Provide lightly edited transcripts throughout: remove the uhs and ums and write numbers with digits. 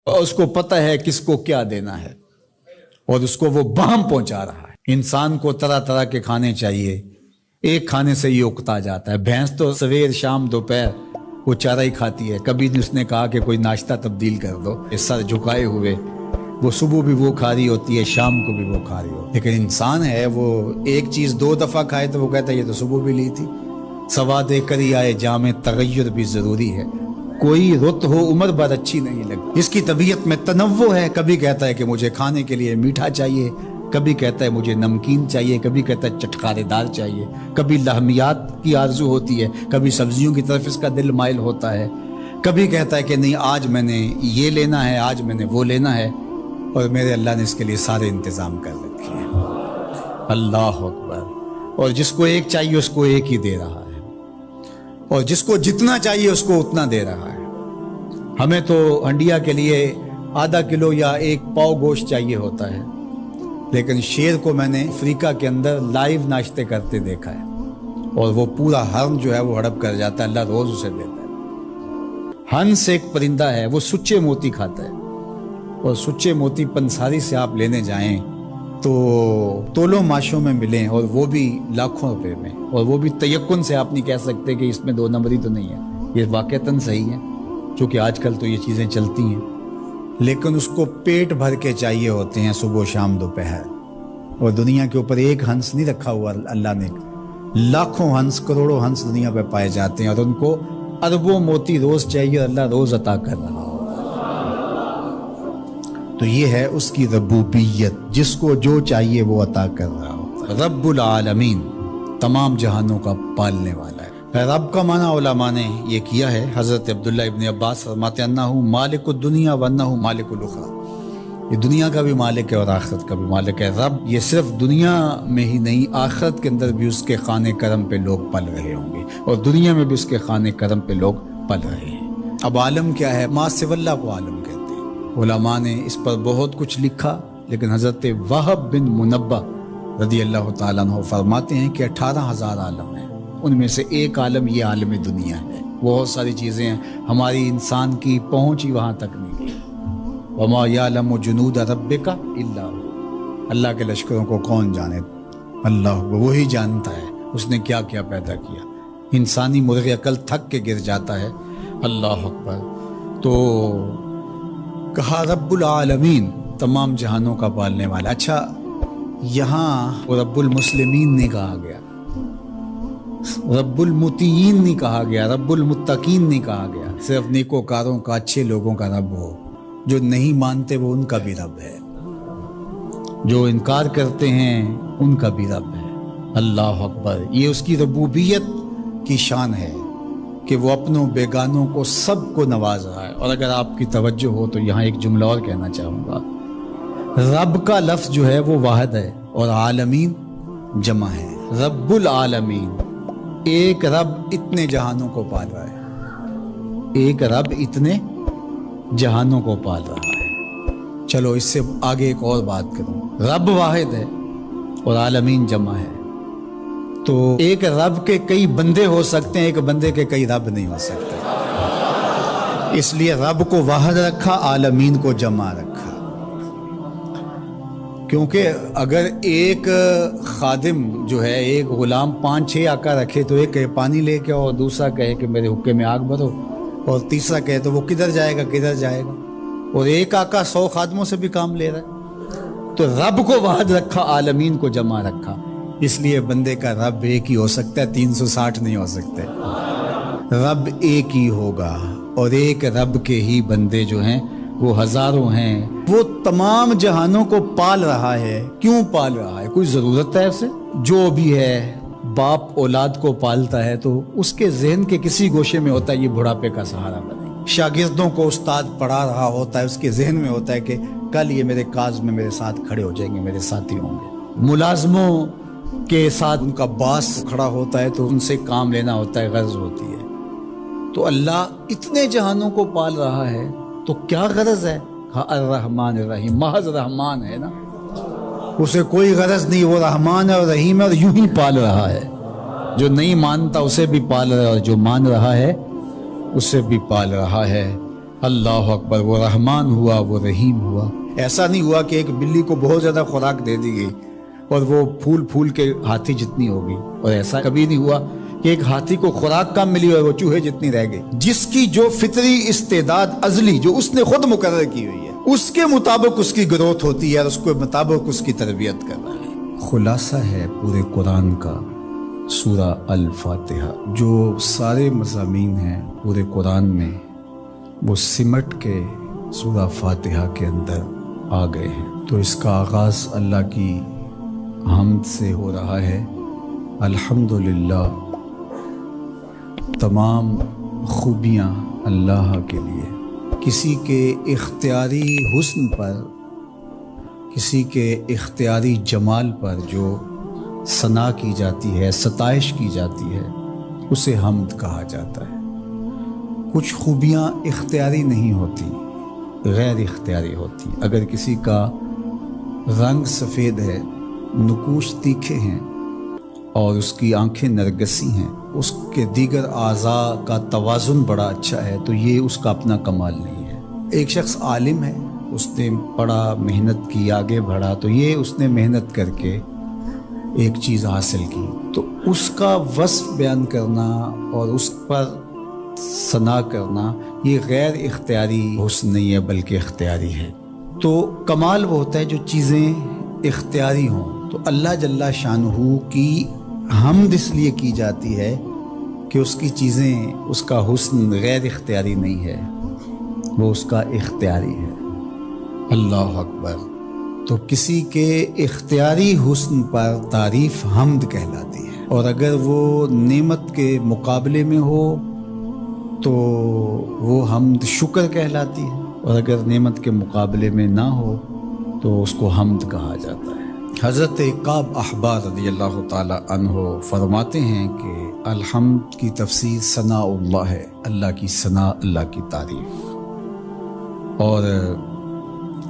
اور اس کو پتہ ہے کس کو کیا دینا ہے اور اس کو وہ بہم پہنچا رہا ہے۔ انسان کو طرح طرح کے کھانے چاہیے، ایک کھانے سے یہ اکتا جاتا ہے۔ بھینس تو سویر شام دوپہر وہ چارہ ہی کھاتی ہے، کبھی اس نے کہا کہ کوئی ناشتہ تبدیل کر دو، سر جھکائے ہوئے وہ صبح بھی وہ کھا رہی ہوتی ہے، شام کو بھی وہ کھا رہی ہوتی ہے۔ لیکن انسان ہے وہ ایک چیز 2 دفعہ کھائے تو وہ کہتا ہے یہ تو صبح بھی لی تھی۔ سواد کر ہی آئے جامع تغیر بھی ضروری ہے، کوئی رت ہو عمر بھر اچھی نہیں لگتی۔ اس کی طبیعت میں تنوع ہے، کبھی کہتا ہے کہ مجھے کھانے کے لیے میٹھا چاہیے، کبھی کہتا ہے مجھے نمکین چاہیے، کبھی کہتا ہے چٹکارے دار چاہیے، کبھی لحمیات کی آرزو ہوتی ہے، کبھی سبزیوں کی طرف اس کا دل مائل ہوتا ہے، کبھی کہتا ہے کہ نہیں آج میں نے یہ لینا ہے، آج میں نے وہ لینا ہے، اور میرے اللہ نے اس کے لیے سارے انتظام کر رکھے ہیں۔ اللہ اکبر۔ اور جس کو ایک چاہیے اس کو ایک ہی دے رہا ہے، اور جس کو جتنا چاہیے اس کو اتنا دے رہا ہے۔ ہمیں تو ہنڈیا کے لیے ½ کلو یا 1 پاؤ گوشت چاہیے ہوتا ہے، لیکن شیر کو میں نے افریقہ کے اندر لائیو ناشتے کرتے دیکھا ہے، اور وہ پورا ہرن جو ہے وہ ہڑپ کر جاتا ہے، اللہ روز اسے دیتا ہے۔ ہنس ایک پرندہ ہے، وہ سچے موتی کھاتا ہے، اور سچے موتی پنساری سے آپ لینے جائیں تو تولوں ماشوں میں ملیں، اور وہ بھی لاکھوں روپے میں، اور وہ بھی تیقن سے آپ نہیں کہہ سکتے کہ اس میں 2 نمبری تو نہیں ہے، یہ واقعتاً صحیح ہے، چونکہ آج کل تو یہ چیزیں چلتی ہیں، لیکن اس کو پیٹ بھر کے چاہیے ہوتے ہیں صبح شام دوپہر۔ اور دنیا کے اوپر ایک ہنس نہیں رکھا ہوا اللہ نے، لاکھوں ہنس کروڑوں ہنس دنیا پہ پائے جاتے ہیں، اور ان کو اربوں موتی روز چاہیے، اللہ روز عطا کر رہا ہو۔ تو یہ ہے اس کی ربوبیت، جس کو جو چاہیے وہ عطا کر رہا ہوتا ہے۔ رب العالمین، تمام جہانوں کا پالنے والا ہے۔ رب کا معنی علماء نے یہ کیا ہے، حضرت عبداللہ ابن عباس فرماتے ہیں انہ مالک الدنیا وانہ مالک الاخرى، یہ دنیا کا بھی مالک ہے اور آخرت کا بھی مالک ہے۔ رب یہ صرف دنیا میں ہی نہیں، آخرت کے اندر بھی اس کے خانے کرم پہ لوگ پل رہے ہوں گے، اور دنیا میں بھی اس کے خانے کرم پہ لوگ پل رہے ہیں۔ اب عالم کیا ہے؟ ما سوی اللہ کو عالم کہتے ہیں۔ علماء نے اس پر بہت کچھ لکھا، لیکن حضرت وہب بن منبہ رضی اللہ تعالیٰ عنہ فرماتے ہیں کہ 18,000 عالم ہیں، ان میں سے ایک عالم یہ عالم دنیا ہے۔ بہت ساری چیزیں ہیں، ہماری انسان کی پہنچ ہی وہاں تک نہیں ہے۔ وما یعلم جنود ربک الا هو، اللہ کے لشکروں کو کون جانے؟ اللہ، وہی جانتا ہے اس نے کیا کیا پیدا کیا۔ انسانی مرغ عقل تھک کے گر جاتا ہے۔ اللہ اکبر۔ تو کہا رب العالمین، تمام جہانوں کا پالنے والا۔ اچھا، یہاں رب المسلمین نہیں کہا گیا، رب المطیعین نہیں کہا گیا، رب المتقین نہیں کہا گیا، صرف نیکوکاروں کا، اچھے لوگوں کا رب ہو۔ جو نہیں مانتے وہ ان کا بھی رب ہے، جو انکار کرتے ہیں ان کا بھی رب ہے۔ اللہ اکبر۔ یہ اس کی ربوبیت کی شان ہے کہ وہ اپنوں بیگانوں کو سب کو نواز رہا ہے۔ اور اگر آپ کی توجہ ہو تو یہاں ایک جملہ اور کہنا چاہوں گا، رب کا لفظ جو ہے وہ واحد ہے اور عالمین جمع ہے۔ رب العالمین، ایک رب اتنے جہانوں کو پال رہا ہے، ایک رب اتنے جہانوں کو پال رہا ہے۔ چلو اس سے آگے ایک اور بات کروں، رب واحد ہے اور عالمین جمع ہے، تو ایک رب کے کئی بندے ہو سکتے ہیں، ایک بندے کے کئی رب نہیں ہو سکتے، اس لیے رب کو واحد رکھا، عالمین کو جمع رکھا۔ کیونکہ اگر ایک خادم جو ہے، ایک غلام 5-6 آقا رکھے تو ایک کہے پانی لے کے، اور دوسرا کہے کہ میرے حقے میں آگ بھرو، اور تیسرا کہے تو وہ کدھر جائے گا کدھر جائے گا، اور ایک آقا 100 خادموں سے بھی کام لے رہا ہے۔ تو رب کو واحد رکھا، عالمین کو جمع رکھا، اس لیے بندے کا رب ایک ہی ہو سکتا ہے، 360 نہیں ہو سکتے۔ رب ایک ہی ہوگا، اور ایک رب کے ہی بندے جو ہیں وہ ہزاروں ہیں۔ وہ تمام جہانوں کو پال رہا ہے۔ کیوں پال رہا ہے؟ کوئی ضرورت ہے اسے؟ جو بھی ہے، باپ اولاد کو پالتا ہے تو اس کے ذہن کے کسی گوشے میں ہوتا ہے یہ بڑھاپے کا سہارا بنے۔ شاگردوں کو استاد پڑھا رہا ہوتا ہے، اس کے ذہن میں ہوتا ہے کہ کل یہ میرے کاز میں میرے ساتھ کھڑے ہو جائیں گے، میرے ساتھی ہوں گے۔ ملازموں کے ساتھ ان کا باس کھڑا ہوتا ہے تو ان سے کام لینا ہوتا ہے، غرض ہوتی ہے۔ تو اللہ اتنے جہانوں کو پال رہا ہے تو کیا غرض ہے؟ الرحمن الرحیم، محض رحمان ہے نا، اسے کوئی غرض نہیں، وہ رحمان ہے اور رحیم ہے، اور یوں ہی پال رہا ہے۔ جو نہیں مانتا اسے بھی پال رہا ہے، اور جو مان رہا ہے اسے بھی پال رہا ہے۔ اللہ اکبر، وہ رحمان ہوا، وہ رحیم ہوا۔ ایسا نہیں ہوا کہ ایک بلی کو بہت زیادہ خوراک دے دی گئی اور وہ پھول پھول کے ہاتھی جتنی ہو گئی، اور ایسا کبھی نہیں ہوا کہ ایک ہاتھی کو خوراک کم ملی اور وہ چوہے جتنی رہ گئی۔ جس کی جو فطری استعداد ازلی جو اس نے خود مقرر کی ہوئی ہے، اس کے مطابق اس کی گروتھ ہوتی ہے اور اس کے مطابق اس کی تربیت کرنا ہے۔ خلاصہ ہے پورے قرآن کا سورہ الفاتحہ، جو سارے مضامین ہیں پورے قرآن میں وہ سمٹ کے سورہ فاتحہ کے اندر آ گئے ہیں۔ تو اس کا آغاز اللہ کی حمد سے ہو رہا ہے۔ الحمدللہ، تمام خوبیاں اللہ کے لیے۔ کسی کے اختیاری حسن پر، کسی کے اختیاری جمال پر جو ثنا کی جاتی ہے، ستائش کی جاتی ہے، اسے حمد کہا جاتا ہے۔ کچھ خوبیاں اختیاری نہیں ہوتی، غیر اختیاری ہوتی۔ اگر کسی کا رنگ سفید ہے، نقوش تیکھے ہیں اور اس کی آنکھیں نرگسی ہیں، اس کے دیگر اعضاء کا توازن بڑا اچھا ہے، تو یہ اس کا اپنا کمال نہیں ہے۔ ایک شخص عالم ہے، اس نے پڑھا، محنت کی، آگے بڑھا، تو یہ اس نے محنت کر کے ایک چیز حاصل کی، تو اس کا وصف بیان کرنا اور اس پر ثنا کرنا یہ غیر اختیاری حسن نہیں ہے بلکہ اختیاری ہے۔ تو کمال وہ ہوتا ہے جو چیزیں اختیاری ہوں۔ تو اللہ جل شانہ کی حمد اس لیے کی جاتی ہے کہ اس کی چیزیں، اس کا حسن غیر اختیاری نہیں ہے، وہ اس کا اختیاری ہے۔ اللہ اکبر۔ تو کسی کے اختیاری حسن پر تعریف حمد کہلاتی ہے، اور اگر وہ نعمت کے مقابلے میں ہو تو وہ حمد شکر کہلاتی ہے، اور اگر نعمت کے مقابلے میں نہ ہو تو اس کو حمد کہا جاتا ہے۔ حضرت کعب احبار رضی اللہ تعالی عنہ فرماتے ہیں کہ الحمد کی تفسیر ثناء اللہ ہے، اللہ کی ثنا، اللہ کی تعریف۔ اور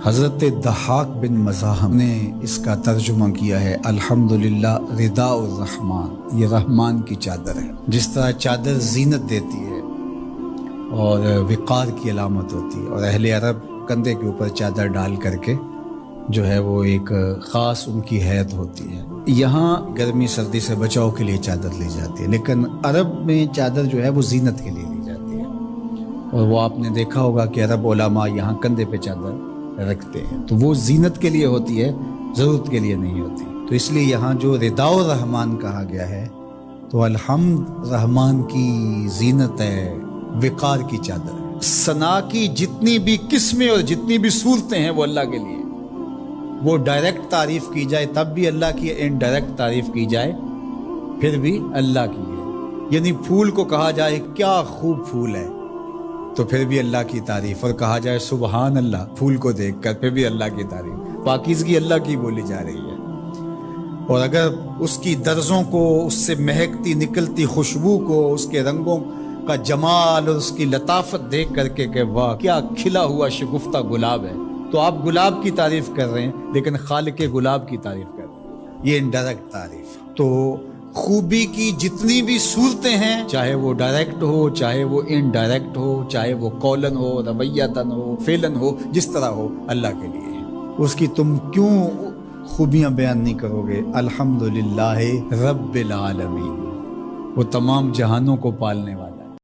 حضرت ضحاک بن مزاحم نے اس کا ترجمہ کیا ہے الحمدللہ رداء الرحمن، یہ رحمان کی چادر ہے۔ جس طرح چادر زینت دیتی ہے اور وقار کی علامت ہوتی ہے، اور اہل عرب کندھے کے اوپر چادر ڈال کر کے جو ہے وہ ایک خاص ان کی حیت ہوتی ہے۔ یہاں گرمی سردی سے بچاؤ کے لیے چادر لی جاتی ہے، لیکن عرب میں چادر جو ہے وہ زینت کے لیے لی جاتی ہے، اور وہ آپ نے دیکھا ہوگا کہ عرب علماء یہاں کندھے پہ چادر رکھتے ہیں، تو وہ زینت کے لیے ہوتی ہے، ضرورت کے لیے نہیں ہوتی۔ تو اس لیے یہاں جو رداء الرحمن کہا گیا ہے، تو الحمد رحمان کی زینت ہے، وقار کی چادر ہے۔ ثنا کی جتنی بھی قسمیں اور جتنی بھی صورتیں ہیں وہ اللہ کے لیے، وہ ڈائریکٹ تعریف کی جائے تب بھی اللہ کی، انڈائریکٹ تعریف کی جائے پھر بھی اللہ کی ہے۔ یعنی پھول کو کہا جائے کیا خوب پھول ہے تو پھر بھی اللہ کی تعریف، اور کہا جائے سبحان اللہ پھول کو دیکھ کر پھر بھی اللہ کی تعریف، پاکیزگی اللہ کی بولی جا رہی ہے۔ اور اگر اس کی درزوں کو، اس سے مہکتی نکلتی خوشبو کو، اس کے رنگوں کا جمال اور اس کی لطافت دیکھ کر کے کہ واہ کیا کھلا ہوا شگفتہ گلاب ہے، تو آپ گلاب کی تعریف کر رہے ہیں لیکن خالق گلاب کی تعریف کر رہے ہیں، یہ انڈائریکٹ تعریف۔ تو خوبی کی جتنی بھی صورتیں ہیں، چاہے وہ ڈائریکٹ ہو، چاہے وہ انڈائریکٹ ہو، چاہے وہ قولن ہو، رویتاً ہو، فعلاً ہو، جس طرح ہو، اللہ کے لیے ہے۔ اس کی تم کیوں خوبیاں بیان نہیں کرو گے؟ الحمدللہ رب العالمین، وہ تمام جہانوں کو پالنے والا۔